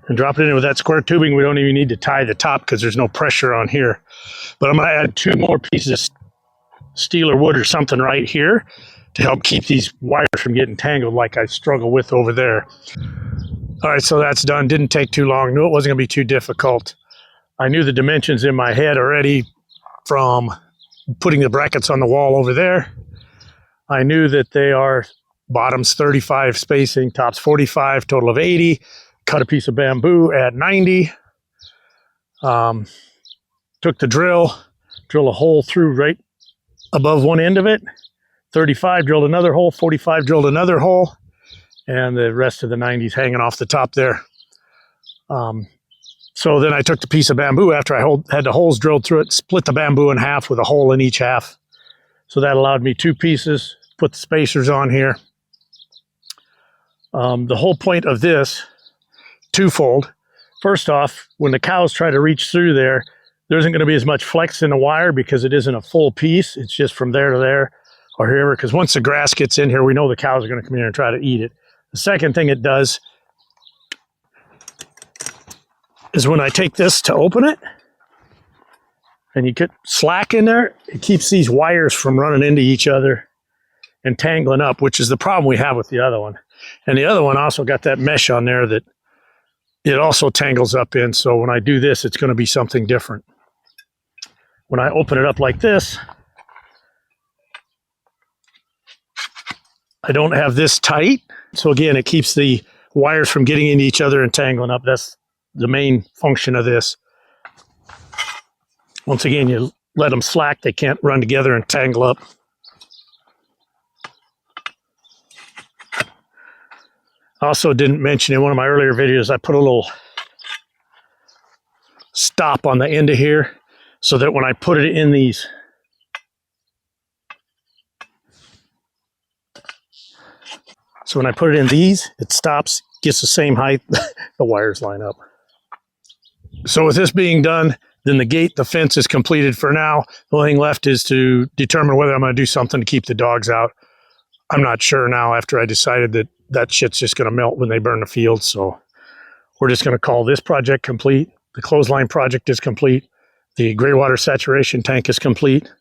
and drop it in with that square tubing. We don't even need to tie the top because there's no pressure on here. But I'm going to add 2 more pieces of steel or wood or something right here to help keep these wires from getting tangled like I struggle with over there. All right, so that's done. Didn't take too long. Knew it wasn't going to be too difficult. I knew the dimensions in my head already from putting the brackets on the wall over there. I knew that they are bottoms 35 spacing, tops 45, total of 80. Cut a piece of bamboo at 90. Took the drill a hole through right above one end of it. 35, drilled another hole. 45, drilled another hole. And the rest of the 90s hanging off the top there. So then I took the piece of bamboo after I had the holes drilled through it, split the bamboo in half with a hole in each half. So that allowed me 2 pieces, put the spacers on here. The whole point of this, twofold. First off, when the cows try to reach through there, there isn't going to be as much flex in the wire because it isn't a full piece. It's just from there to there or here, because once the grass gets in here, we know the cows are going to come here and try to eat it. The second thing it does is when I take this to open it, and you get slack in there, it keeps these wires from running into each other and tangling up, which is the problem we have with the other one. And the other one also got that mesh on there that it also tangles up in. So when I do this, it's going to be something different. When I open it up like this, I don't have this tight. So again, it keeps the wires from getting into each other and tangling up. That's the main function of this. Once again, you let them slack, they can't run together and tangle up. I also didn't mention in one of my earlier videos, I put a little stop on the end of here so that when I put it in these, it stops, gets the same height, the wires line up. So with this being done, then the fence is completed for now. The only thing left is to determine whether I'm going to do something to keep the dogs out. I'm not sure now after I decided that shit's just going to melt when they burn the field. So we're just going to call this project complete. The clothesline project is complete. The gray water saturation tank is complete.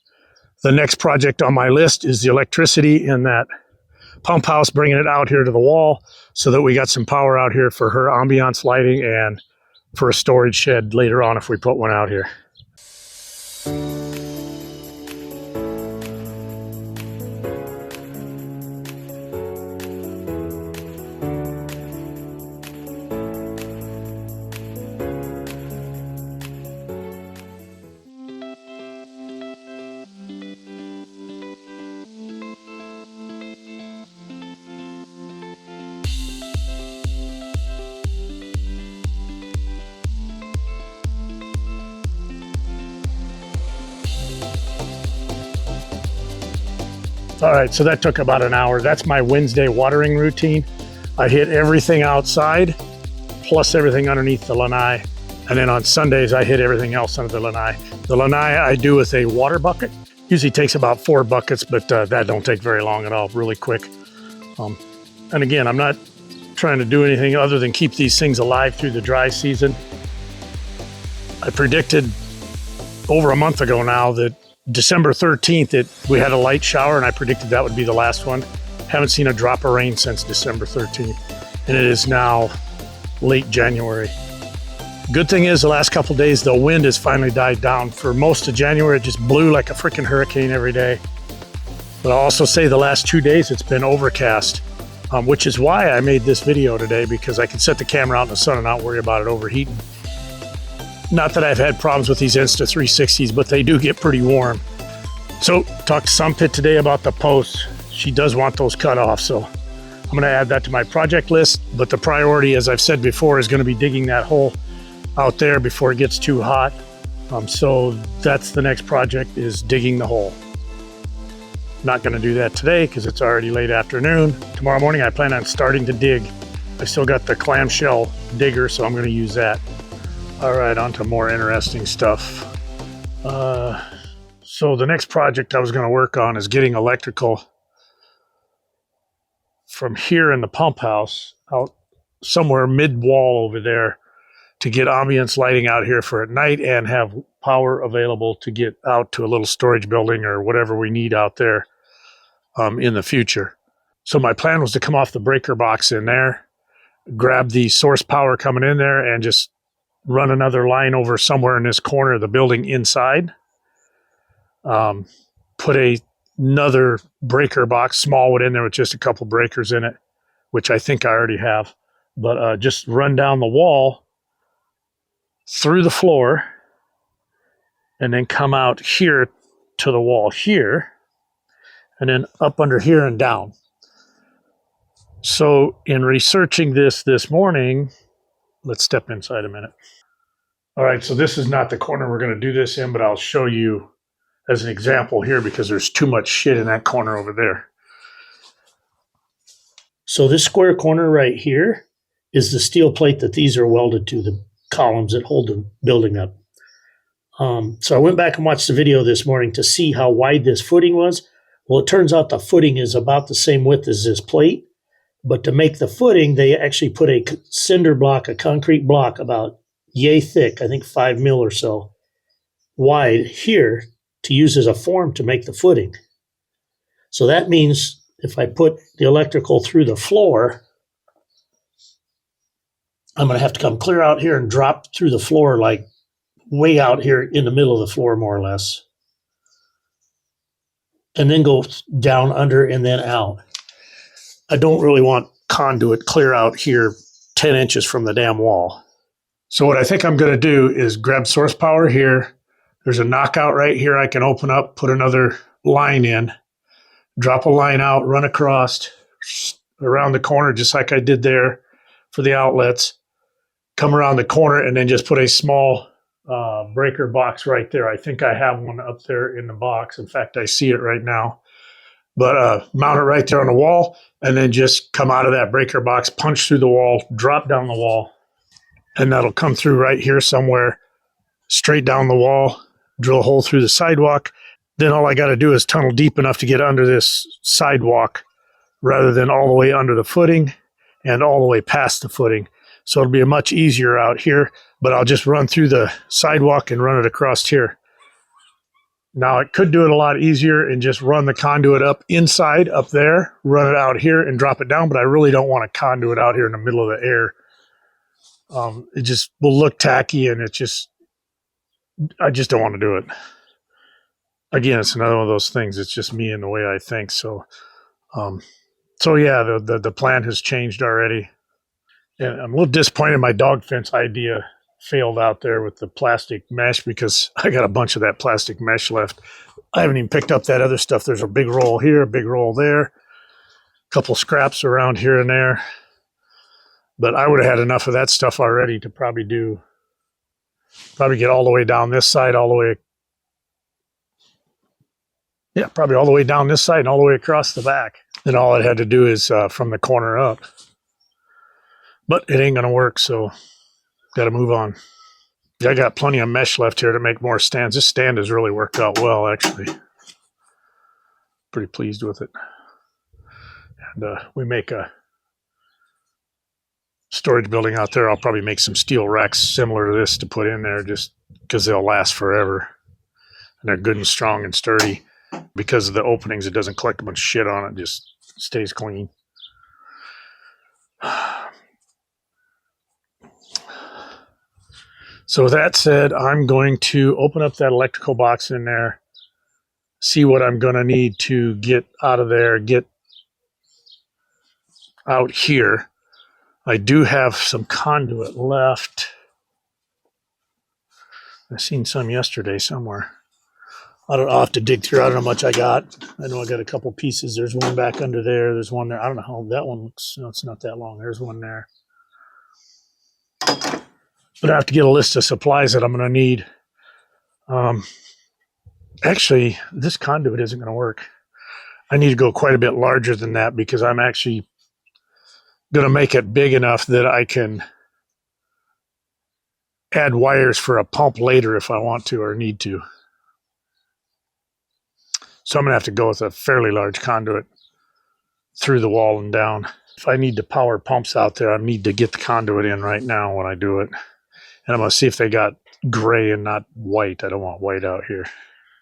The next project on my list is the electricity in that pump house, bringing it out here to the wall so that we got some power out here for her ambiance lighting and for a storage shed later on if we put one out here. All right, so that took about an hour. That's my Wednesday watering routine. I hit everything outside, plus everything underneath the lanai. And then on Sundays, I hit everything else under the lanai. The lanai I do with a water bucket. Usually takes about 4 buckets, but that don't take very long at all, really quick. And again, I'm not trying to do anything other than keep these things alive through the dry season. I predicted over a month ago now that December 13th, we had a light shower, and I predicted that would be the last one. Haven't seen a drop of rain since December 13th, and it is now late January. Good thing is the last couple of days, the wind has finally died down. For most of January, it just blew like a freaking hurricane every day. But I'll also say the last 2 days, it's been overcast, which is why I made this video today, because I can set the camera out in the sun and not worry about it overheating. Not that I've had problems with these Insta360s, but they do get pretty warm. So, talked to Sunpit today about the posts. She does want those cut off, so I'm going to add that to my project list. But the priority, as I've said before, is going to be digging that hole out there before it gets too hot. So that's the next project, is digging the hole. Not going to do that today because it's already late afternoon. Tomorrow morning I plan on starting to dig. I still got the clamshell digger, so I'm going to use that. All right, on to more interesting stuff. So the next project I was going to work on is getting electrical from here in the pump house out somewhere mid-wall over there to get ambience lighting out here for at night and have power available to get out to a little storage building or whatever we need out there in the future. So my plan was to come off the breaker box in there, grab the source power coming in there, and just run another line over somewhere in this corner of the building inside. Put another breaker box, small one in there with just a couple breakers in it, which I think I already have. But just run down the wall through the floor and then come out here to the wall here and then up under here and down. So in researching this morning, let's step inside a minute. All right, so this is not the corner we're going to do this in, but I'll show you as an example here because there's too much shit in that corner over there. So this square corner right here is the steel plate that these are welded to, the columns that hold the building up. So I went back and watched the video this morning to see how wide this footing was. Well, it turns out the footing is about the same width as this plate, but to make the footing, they actually put a cinder block, a concrete block about yay thick, I think 5 mil or so wide here to use as a form to make the footing. So that means if I put the electrical through the floor, I'm going to have to come clear out here and drop through the floor like way out here in the middle of the floor, more or less. And then go down under and then out. I don't really want conduit clear out here 10 inches from the damn wall. So what I think I'm going to do is grab source power here. There's a knockout right here I can open up, put another line in, drop a line out, run across around the corner just like I did there for the outlets, come around the corner and then just put a small breaker box right there. I think I have one up there in the box. In fact, I see it right now. But mount it right there on the wall and then just come out of that breaker box, punch through the wall, drop down the wall, and that'll come through right here somewhere, straight down the wall, drill a hole through the sidewalk. Then all I got to do is tunnel deep enough to get under this sidewalk rather than all the way under the footing and all the way past the footing. So it'll be a much easier out here, but I'll just run through the sidewalk and run it across here. Now, I could do it a lot easier and just run the conduit up inside, up there, run it out here and drop it down, but I really don't want a conduit out here in the middle of the air. It just will look tacky and I just don't want to do it. Again, it's another one of those things. It's just me and the way I think. So yeah, the plan has changed already. And I'm a little disappointed my dog fence idea failed out there with the plastic mesh because I got a bunch of that plastic mesh left. I haven't even picked up that other stuff. There's a big roll here, a big roll there, a couple scraps around here and there. But I would have had enough of that stuff already to probably get all the way down this side, all the way. Yeah, probably all the way down this side and all the way across the back. Then all I had to do is from the corner up. But it ain't going to work, so got to move on. I got plenty of mesh left here to make more stands. This stand has really worked out well, actually. Pretty pleased with it. And we make a storage building out there. I'll probably make some steel racks similar to this to put in there just because they'll last forever. And they're good and strong and sturdy. Because of the openings, it doesn't collect a bunch of shit on it. It just stays clean. So with that said, I'm going to open up that electrical box in there, see what I'm going to need to get out of there, get out here. I do have some conduit left. I seen some yesterday somewhere. I'll have to dig through. I don't know how much I got. I know I got a couple pieces. There's one back under there. There's one there. I don't know how that one looks. No, it's not that long. There's one there. But I have to get a list of supplies that I'm going to need. Actually, this conduit isn't going to work. I need to go quite a bit larger than that because I'm actually going to make it big enough that I can add wires for a pump later if I want to or need to. So I'm going to have to go with a fairly large conduit through the wall and down. If I need to power pumps out there, I need to get the conduit in right now when I do it. And I'm going to see if they got gray and not white. I don't want white out here.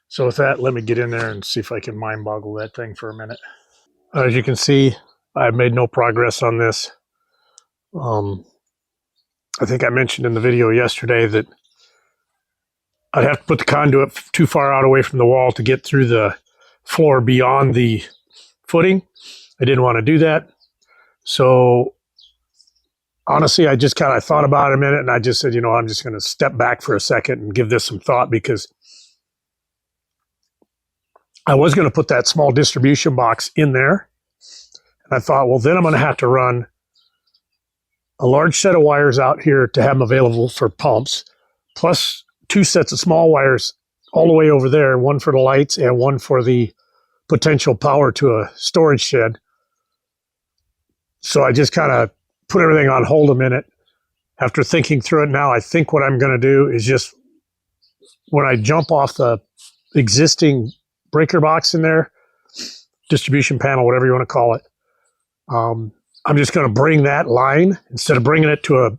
So with that, let me get in there and see if I can mind boggle that thing for a minute. As you can see, I've made no progress on this. I think I mentioned in the video yesterday that I'd have to put the conduit too far out away from the wall to get through the floor beyond the footing. I didn't want to do that. So honestly, I just kind of thought about it a minute and I just said, I'm just going to step back for a second and give this some thought, because I was going to put that small distribution box in there. And I thought, well, then I'm going to have to run a large set of wires out here to have them available for pumps, plus 2 sets of small wires all the way over there, one for the lights and one for the potential power to a storage shed. So I just kind of put everything on hold a minute. After thinking through it now, I think what I'm going to do is just, when I jump off the existing breaker box in there, distribution panel, whatever you want to call it, I'm just going to bring that line, instead of bringing it to a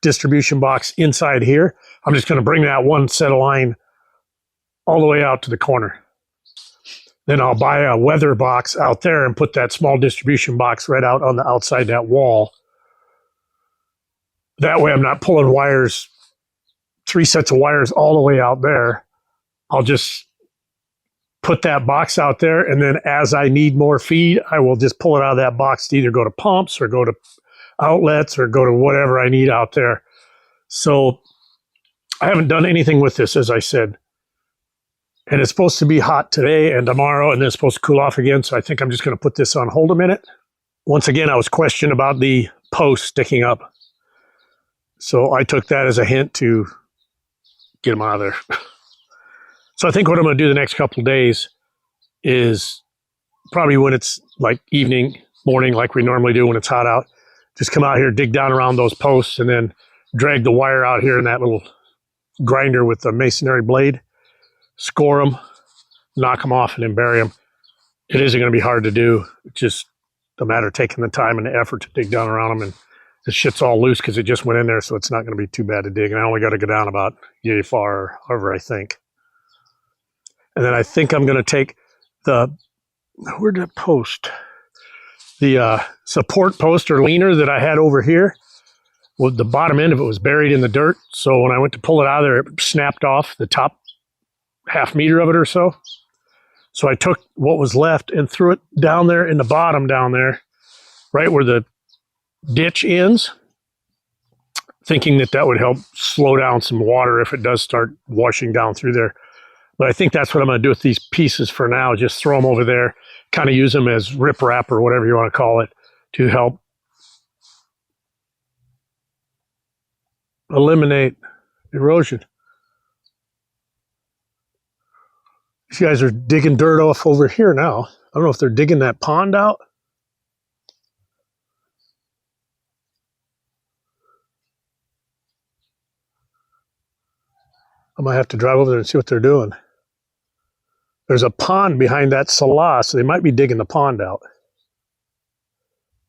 distribution box inside here, I'm just going to bring that one set of line all the way out to the corner. Then I'll buy a weather box out there and put that small distribution box right out on the outside that wall. That way I'm not pulling wires, 3 sets of wires all the way out there. I'll just put that box out there, and then as I need more feed, I will just pull it out of that box to either go to pumps or go to outlets or go to whatever I need out there. So I haven't done anything with this, as I said. And it's supposed to be hot today and tomorrow, and then it's supposed to cool off again. So I think I'm just going to put this on hold a minute. Once again, I was questioned about the post sticking up. So I took that as a hint to get them out of there. So I think what I'm going to do the next couple of days is, probably when it's like evening, morning, like we normally do when it's hot out, just come out here, dig down around those posts, and then drag the wire out here in that little grinder with the masonry blade, score them, knock them off, and then bury them. It isn't going to be hard to do. It's just a matter of taking the time and the effort to dig down around them. And the shit's all loose because it just went in there, so it's not going to be too bad to dig. And I only got to go down about yay far, or however I think. And then I think I'm going to take where'd that post? The support post or leaner that I had over here. Well, the bottom end of it was buried in the dirt. So when I went to pull it out of there, it snapped off the top half meter of it or so. So I took what was left and threw it down there in the bottom down there, right where the ditch ends, thinking that would help slow down some water if it does start washing down through there. But I think that's what I'm going to do with these pieces for now. Just throw them over there, kind of use them as riprap or whatever you want to call it, to help eliminate erosion. These guys are digging dirt off over here now. I don't know if they're digging that pond out. I might have to drive over there and see what they're doing. There's a pond behind that salah, so they might be digging the pond out.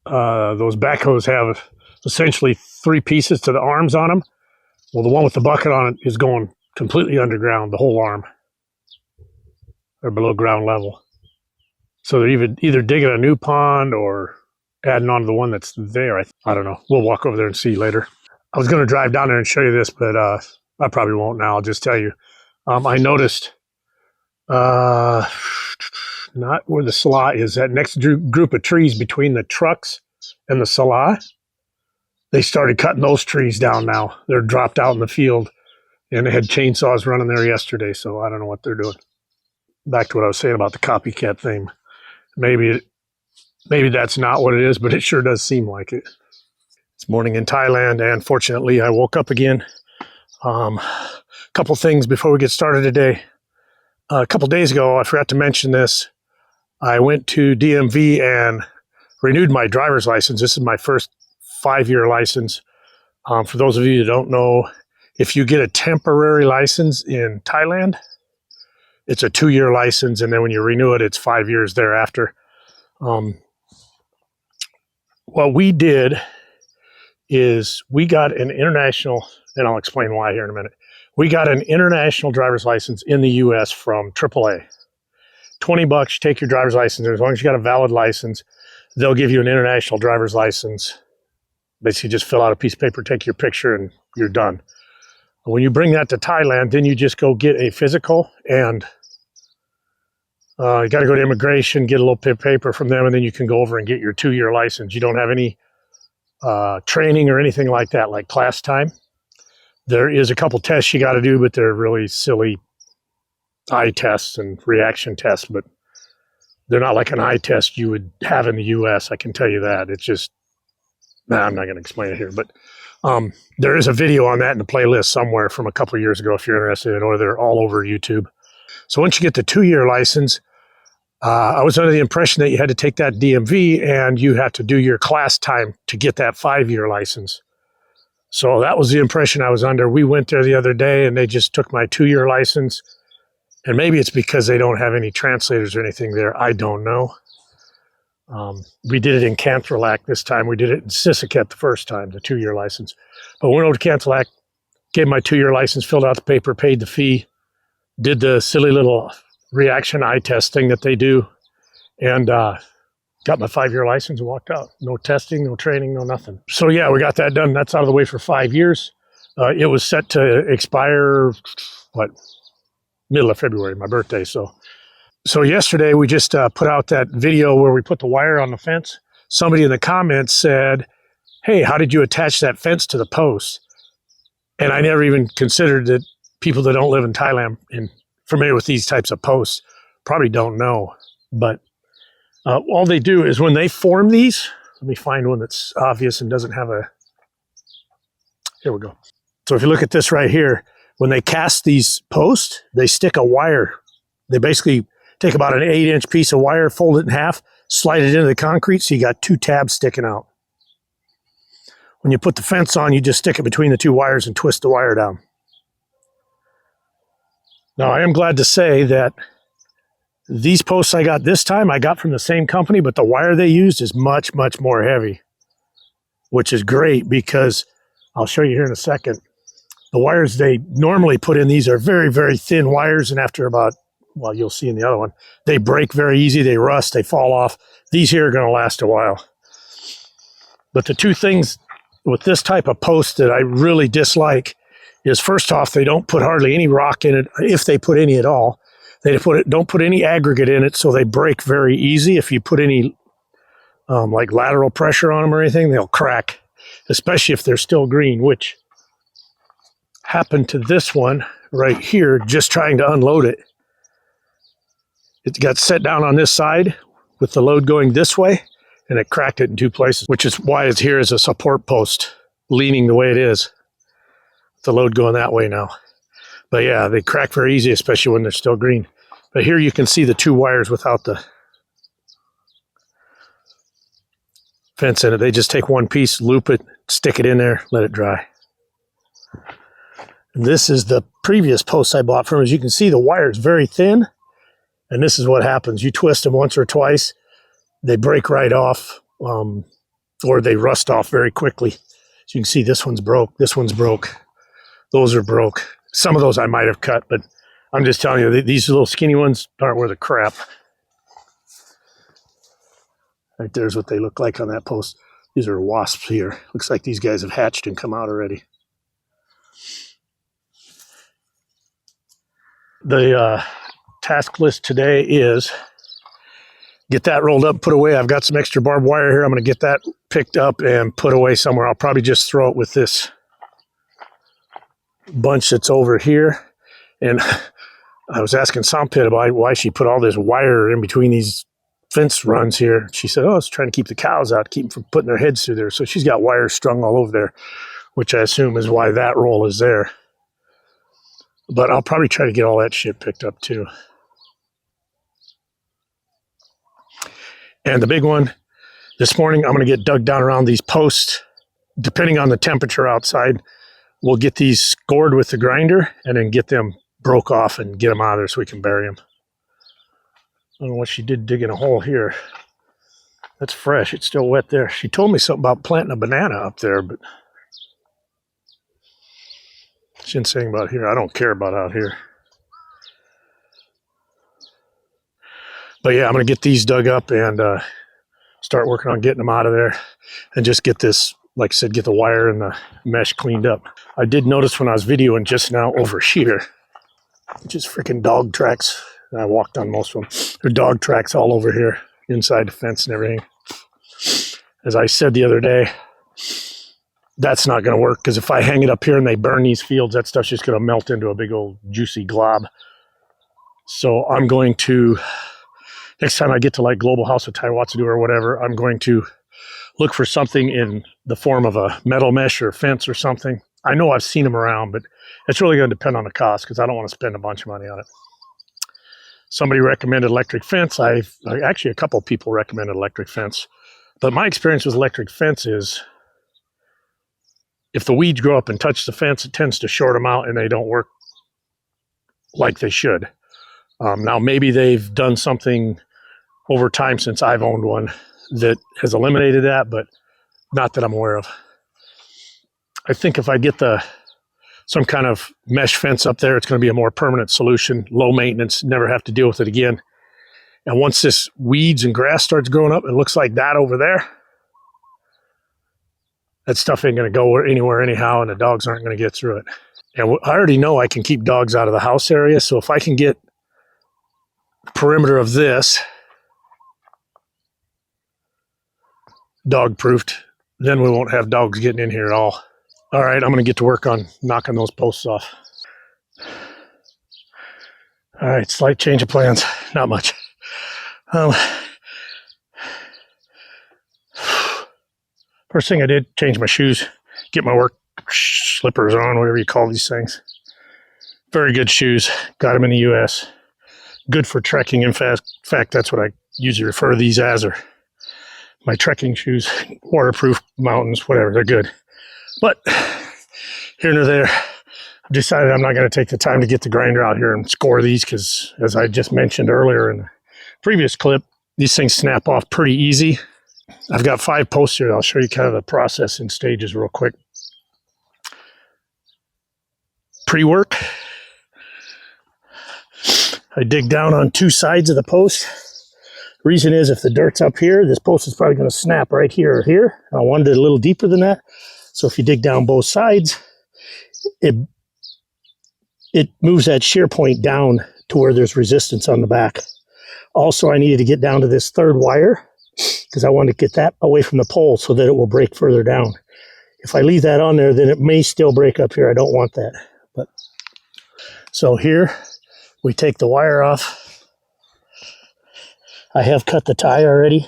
Those backhoes have essentially 3 pieces to the arms on them. Well, the one with the bucket on it is going completely underground, the whole arm. Or below ground level. So they're either digging a new pond or adding on to the one that's there. I don't know. We'll walk over there and see later. I was going to drive down there and show you this, but I probably won't now. I'll just tell you. I noticed not where the salah is, that next group of trees between the trucks and the salah. They started cutting those trees down now. They're dropped out in the field, and they had chainsaws running there yesterday, so I don't know what they're doing. Back to what I was saying about the copycat thing. Maybe that's not what it is, but it sure does seem like it. It's morning in Thailand, and fortunately I woke up again. A couple things before we get started today. A couple days ago, I forgot to mention this. I went to DMV and renewed my driver's license. This is my first 5-year license. For those of you that don't know, if you get a temporary license in Thailand, it's a 2-year license, and then when you renew it, it's 5 years thereafter. What we did is we got an international and I'll explain why here in a minute. We got an international driver's license in the U.S. from AAA. $20, take your driver's license. As long as you got a valid license, they'll give you an international driver's license. Basically, just fill out a piece of paper, take your picture, and you're done. When you bring that to Thailand, then you just go get a physical, and you got to go to immigration, get a little bit of paper from them, and then you can go over and get your 2-year license. You don't have any training or anything like that, like class time. There is a couple tests you got to do, but they're really silly eye tests and reaction tests, but they're not like an eye test you would have in the U.S. I can tell you that. It's just, I'm not going to explain it here, but there is a video on that in the playlist somewhere from a couple of years ago if you're interested in it, or they're all over YouTube. So once you get the 2-year license, I was under the impression that you had to take that DMV and you have to do your class time to get that 5-year license. So that was the impression I was under. We went there the other day and they just took my 2-year license. And maybe it's because they don't have any translators or anything there. I don't know. We did it in Cantrelac this time. We did it in Sisaket the first time, the 2-year license. But went over to Cantrelac, gave my 2-year license, filled out the paper, paid the fee, did the silly little reaction eye test thing that they do, and got my 5-year license and walked out. No testing, no training, no nothing. So yeah, we got that done. That's out of the way for 5 years. It was set to expire, middle of February, my birthday. So yesterday we just put out that video where we put the wire on the fence. Somebody in the comments said, hey, how did you attach that fence to the post? And I never even considered that people that don't live in Thailand and familiar with these types of posts probably don't know. But all they do is when they form these, let me find one that's obvious and doesn't have a, here we go. So if you look at this right here, when they cast these posts, they stick a wire. They basically take about an 8-inch piece of wire, fold it in half, slide it into the concrete, so you got 2 tabs sticking out. When you put the fence on, you just stick it between the 2 wires and twist the wire down. Now, I am glad to say that these posts I got this time, I got from the same company, but the wire they used is much, much more heavy, which is great because I'll show you here in a second. The wires they normally put in these are very, very thin wires, and after about, well, you'll see in the other one, they break very easy, they rust, they fall off. These here are going to last a while. But the 2 things with this type of post that I really dislike is, first off, they don't put hardly any rock in it, if they put any at all. They don't put any aggregate in it, so they break very easy. If you put any like lateral pressure on them or anything, they'll crack, especially if they're still green, which happened to this one right here, just trying to unload it. It got set down on this side with the load going this way, and it cracked it in 2 places, which is why it's here as a support post, leaning the way it is. The load going that way now. But yeah, they crack very easy, especially when they're still green. But here you can see the 2 wires without the fence in it. They just take 1 piece, loop it, stick it in there, let it dry. And this is the previous post I bought from. As you can see, the wire is very thin, and this is what happens. You twist them once or twice, they break right off, or they rust off very quickly. As you can see, this one's broke, this one's broke, those are broke. Some of those I might have cut, but I'm just telling you, these little skinny ones aren't worth a crap. Right there's what they look like on that post. These are wasps here. Looks like these guys have hatched and come out already. The task list today is get that rolled up, put away. I've got some extra barbed wire here. I'm going to get that picked up and put away somewhere. I'll probably just throw it with this bunch that's over here. And I was asking Sampit about why she put all this wire in between these fence runs here. She said, oh, it's trying to keep the cows out, keep them from putting their heads through there. So she's got wires strung all over there, which I assume is why that roll is there. But I'll probably try to get all that shit picked up too. And the big one, this morning, I'm going to get dug down around these posts. Depending on the temperature outside, we'll get these scored with the grinder and then get them broke off and get them out of there so we can bury them. I don't know what she did digging a hole here. That's fresh. It's still wet there. She told me something about planting a banana up there, but Shouldn't say about here. I don't care about out here. But yeah, I'm going to get these dug up and start working on getting them out of there and just get this, like I said, get the wire and the mesh cleaned up. I did notice when I was videoing just now over here, just freaking dog tracks. I walked on most of them. There are dog tracks all over here, inside the fence and everything. As I said the other day, that's not going to work because if I hang it up here and they burn these fields, that stuff's just going to melt into a big old juicy glob. So I'm going to, next time I get to like Global House of Taiwatsu or whatever, I'm going to look for something in the form of a metal mesh or fence or something. I know I've seen them around, but it's really going to depend on the cost because I don't want to spend a bunch of money on it. Somebody recommended electric fence. Actually, a couple of people recommended electric fence. But my experience with electric fence is if the weeds grow up and touch the fence, it tends to short them out and they don't work like they should. Now, maybe they've done something over time since I've owned one that has eliminated that, but not that I'm aware of. I think if I get some kind of mesh fence up there, it's going to be a more permanent solution, low maintenance, never have to deal with it again. And once this weeds and grass starts growing up, it looks like that over there. That stuff ain't going to go anywhere anyhow, and the dogs aren't going to get through it. And I already know I can keep dogs out of the house area, so if I can get the perimeter of this dog-proofed, then we won't have dogs getting in here at all. All right, I'm going to get to work on knocking those posts off. All right, slight change of plans. Not much. First thing I did, change my shoes, get my work slippers on, whatever you call these things. Very good shoes. Got them in the U.S. Good for trekking. In fact, that's what I usually refer to these as, or my trekking shoes, waterproof, mountains, whatever. They're good. But here nor there, I've decided I'm not going to take the time to get the grinder out here and score these because, as I just mentioned earlier in the previous clip, these things snap off pretty easy. I've got 5 posts here. I'll show you kind of the process in stages real quick. Pre-work. I dig down on 2 sides of the post. Reason is if the dirt's up here, this post is probably going to snap right here or here. I wanted it a little deeper than that. So if you dig down both sides, it moves that shear point down to where there's resistance on the back. Also, I needed to get down to this 3rd wire because I want to get that away from the pole so that it will break further down. If I leave that on there, then it may still break up here. I don't want that. But so here, we take the wire off. I have cut the tie already.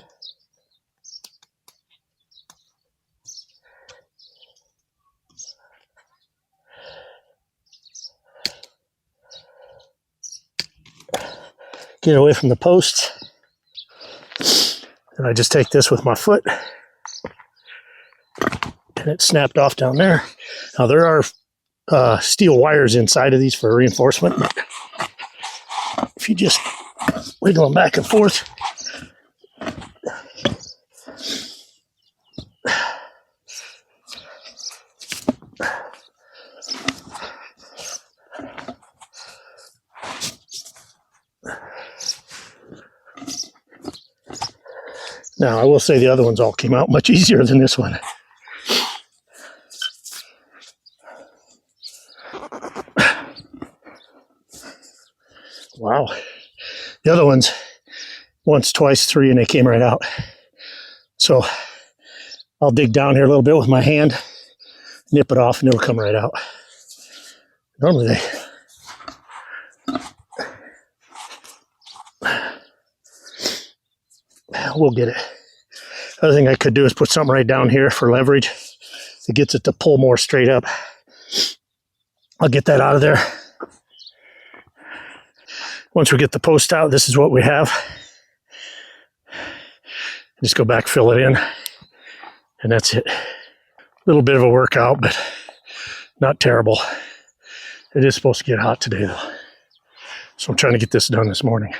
Get away from the post. And I just take this with my foot. And it snapped off down there. Now there are steel wires inside of these for reinforcement. If you just wiggle them back and forth. Now, I will say the other ones all came out much easier than this one. Wow. The other ones, once, twice, 3, and they came right out. So I'll dig down here a little bit with my hand, nip it off, and it'll come right out. Normally we'll get it. Other thing I could do is put something right down here for leverage. It gets it to pull more straight up. I'll get that out of there. Once we get the post out, this is what we have. Just go back, fill it in, and that's it. A little bit of a workout, but not terrible. It is supposed to get hot today, though. So I'm trying to get this done this morning.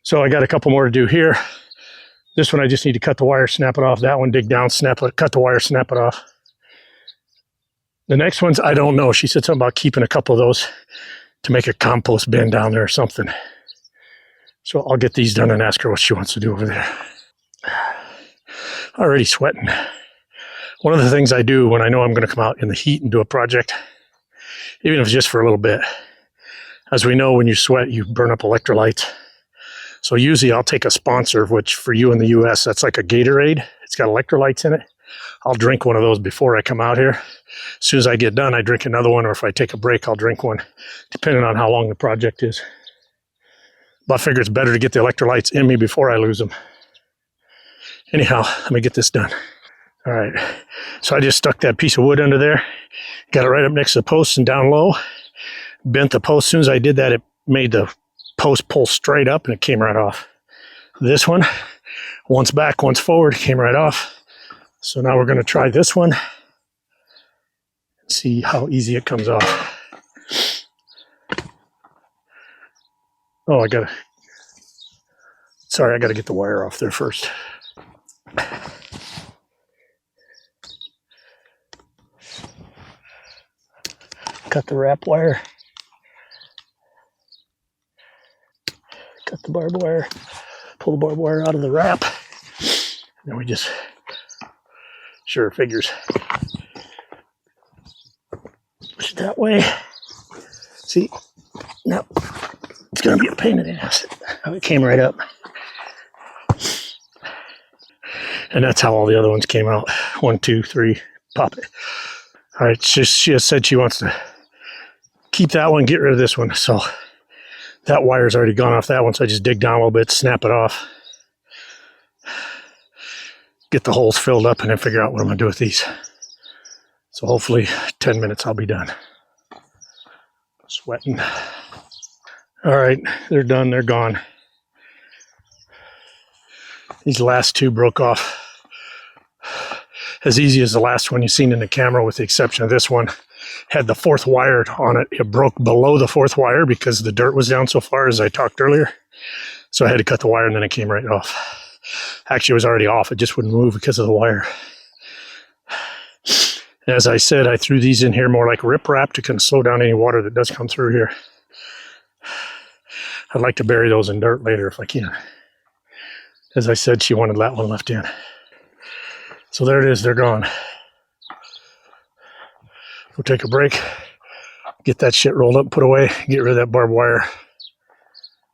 So I got a couple more to do here. This one I just need to cut the wire, snap it off. That one, dig down, snap it, cut the wire, snap it off. The next ones, I don't know. She said something about keeping a couple of those to make a compost bin down there or something. So I'll get these done and ask her what she wants to do over there. Already sweating. One of the things I do when I know I'm going to come out in the heat and do a project, even if it's just for a little bit, as we know, when you sweat, you burn up electrolytes. So usually I'll take a sponsor, which for you in the US, that's like a Gatorade. It's got electrolytes in it. I'll drink one of those before I come out here. As soon as I get done, I drink another one, or if I take a break, I'll drink one, depending on how long the project is. But I figure it's better to get the electrolytes in me before I lose them. Anyhow, let me get this done. All right, so I just stuck that piece of wood under there, got it right up next to the post and down low, bent the post. As soon as I did that, it made the post pull straight up and it came right off. This one, once back, once forward, came right off. So now we're going to try this one and see how easy it comes off. Oh, I got to get the wire off there first. Cut the wrap wire. Cut the barbed wire. Pull the barbed wire out of the wrap. And then we just, sure, figures. Push it that way. See, now it's going to be a pain in the ass. Oh, it came right up. And that's how all the other ones came out. 1, 2, 3, pop it. All right, she has said she wants to keep that one, get rid of this one. So that wire's already gone off that one, so I just dig down a little bit, snap it off, get the holes filled up, and then figure out what I'm going to do with these. So hopefully 10 minutes I'll be done. Sweating. All right, they're done, they're gone. These last two broke off as easy as the last one you've seen in the camera, with the exception of this one. Had the fourth wire on it. It broke below the fourth wire because the dirt was down so far, as I talked earlier. So I had to cut the wire, and then it came right off. Actually, it was already off. It just wouldn't move because of the wire. As I said, I threw these in here more like riprap to kind of slow down any water that does come through here. I'd like to bury those in dirt later if I can. As I said, she wanted that one left in. So there it is, they're gone. We'll take a break, get that shit rolled up, put away, get rid of that barbed wire.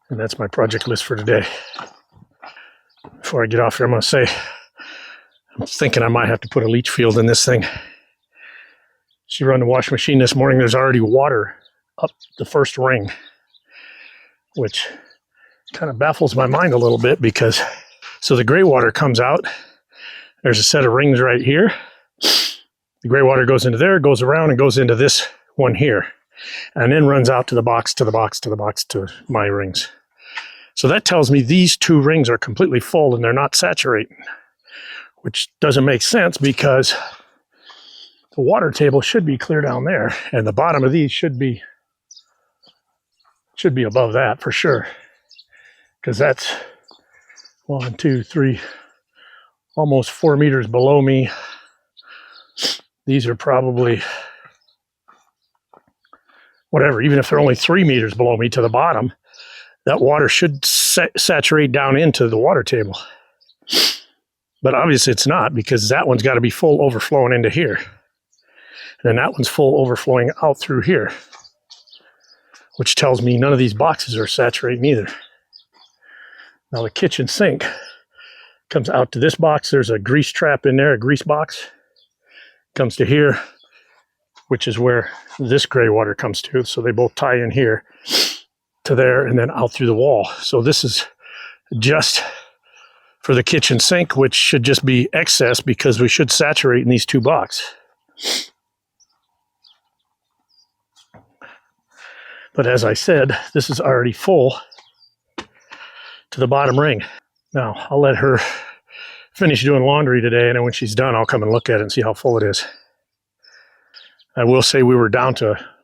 And that's my project list for today. Before I get off here, I'm going to say, I'm thinking I might have to put a leach field in this thing. She run the washing machine this morning. There's already water up the first ring, which kind of baffles my mind a little bit because, so the gray water comes out. There's a set of rings right here. The gray water goes into there, goes around and goes into this one here, and then runs out to the box, to the box, to the box, to my rings. So that tells me these two rings are completely full and they're not saturating, which doesn't make sense because the water table should be clear down there, and the bottom of these should be above that for sure, because that's 1, 2, 3, almost 4 meters below me. These are probably, whatever, even if they're only 3 meters below me to the bottom, that water should saturate down into the water table. But obviously it's not, because that one's got to be full overflowing into here. And then that one's full overflowing out through here, which tells me none of these boxes are saturating either. Now the kitchen sink comes out to this box. There's a grease trap in there, a grease box. Comes to here, which is where this gray water comes to. So they both tie in here to there and then out through the wall. So this is just for the kitchen sink, which should just be excess because we should saturate in these two boxes. But as I said, this is already full to the bottom ring. Now, I'll let her finish doing laundry today, and then when she's done, I'll come and look at it and see how full it is. I will say we were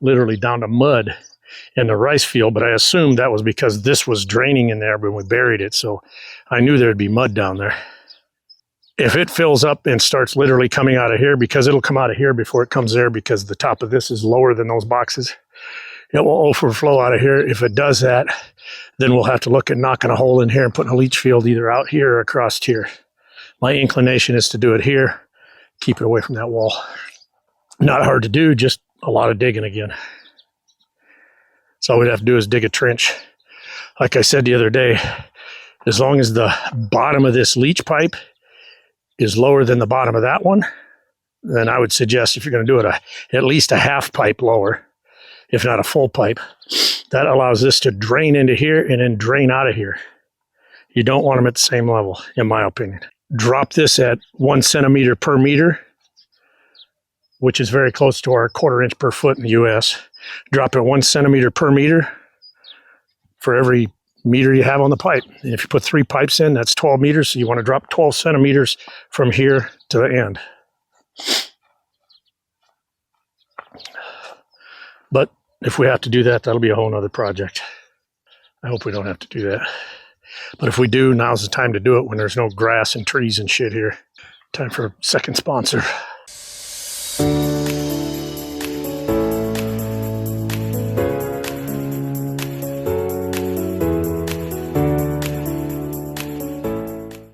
literally down to mud in the rice field, but I assumed that was because this was draining in there when we buried it, so I knew there'd be mud down there. If it fills up and starts literally coming out of here, because it'll come out of here before it comes there because the top of this is lower than those boxes, it will overflow out of here. If it does that, then we'll have to look at knocking a hole in here and putting a leach field either out here or across here. My inclination is to do it here, keep it away from that wall. Not hard to do, just a lot of digging again. So all we'd have to do is dig a trench. Like I said the other day, as long as the bottom of this leach pipe is lower than the bottom of that one, then I would suggest if you're going to do it, at least a half pipe lower, if not a full pipe. That allows this to drain into here and then drain out of here. You don't want them at the same level, in my opinion. Drop this at 1 centimeter per meter, which is very close to our 1/4 inch per foot in the US. Drop it 1 centimeter per meter for every meter you have on the pipe. And if you put 3 pipes in, that's 12 meters. So you want to drop 12 centimeters from here to the end. But if we have to do that, that'll be a whole nother project. I hope we don't have to do that. But if we do, now's the time to do it when there's no grass and trees and shit here. Time for a second sponsor.